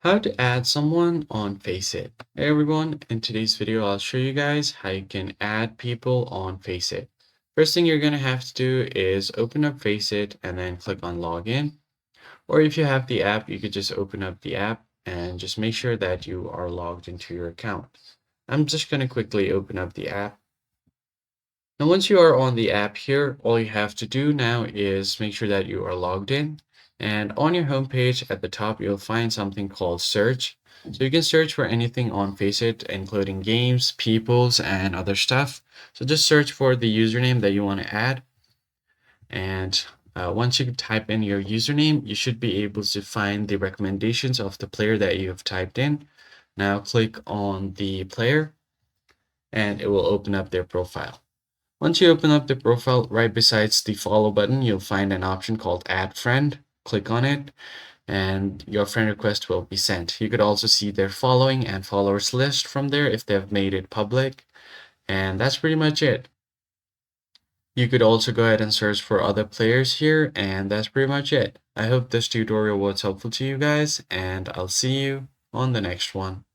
How to add someone on Faceit. Hey everyone, in today's video I'll show you guys how you can add people on Faceit. First thing you're going to have to do is open up Faceit and then click on login. Or if you have the app, you could just open up the app and just make sure that you are logged into your account. I'm just going to quickly open up the app. Now once you are on the app here, all you have to do now is make sure that you are logged in. And on your home page at the top, you'll find something called search. So you can search for anything on Faceit, including games, peoples, and other stuff. So just search for the username that you want to add. And once you type in your username, you should be able to find the recommendations of the player that you have typed in. Now click on the player and it will open up their profile. Once you open up the profile, right besides the follow button, you'll find an option called add friend. Click on it and your friend request will be sent. You could also see their following and followers list from there if they've made it public. And that's pretty much it. You could also go ahead and search for other players here, and that's pretty much it. I hope this tutorial was helpful to you guys, and I'll see you on the next one.